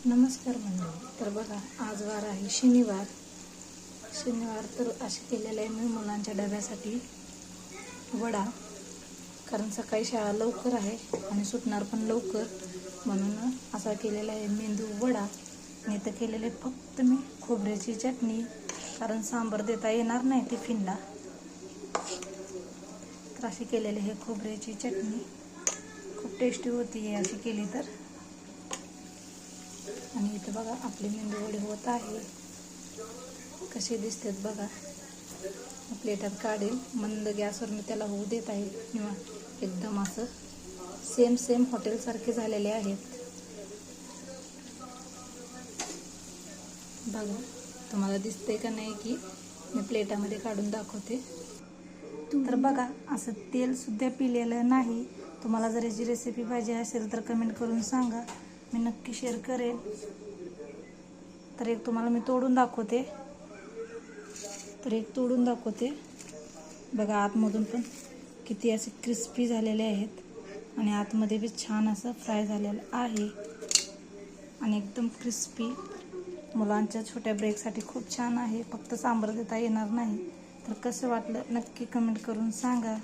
नमस्कार मंडळी. तर बघा, आज वार आहे शनिवार. तर असे केलेलं आहे मी मुलांच्या डब्यासाठी वडा, कारण सकाळी शाळा लवकर आहे आणि सुटणार पण लवकर, म्हणून असा केलेला आहे मेंदू वडा. आणि इथं केलेले फक्त मी खोबऱ्याची चटणी, कारण सांबार देता येणार नाही टिफिनला. तर अशी केलेली आहे खोबऱ्याची चटणी, खूप टेस्टी होती आहे अशी केली तर. आणि इथं बघा आपले मेंदू वडे होत आहे, कसे दिसतात बघा. प्लेटात काढेल, मंद गॅसवर मी त्याला होऊ देत आहे. किंवा एकदम असं सेम हॉटेलसारखे झालेले आहेत बघा. तुम्हाला दिसतंय का नाही की मी प्लेटामध्ये काढून दाखवते. तर बघा, असं तेल सुद्धा पिलेलं नाही. तुम्हाला जर याची रेसिपी पाहिजे असेल तर कमेंट करून सांगा, मी नक्की शेअर करेन. तर एक तुम्हाला मी तोडून दाखवते. बघा, आतमधून पण किती असे क्रिस्पी झालेले आहेत आणि आतमध्ये बी छान असं फ्राय झालेलं आहे आणि एकदम क्रिस्पी. मुलांच्या छोट्या ब्रेकसाठी खूप छान आहे. फक्त सांबार देता येणार नाही. तर कसं वाटलं नक्की कमेंट करून सांगा.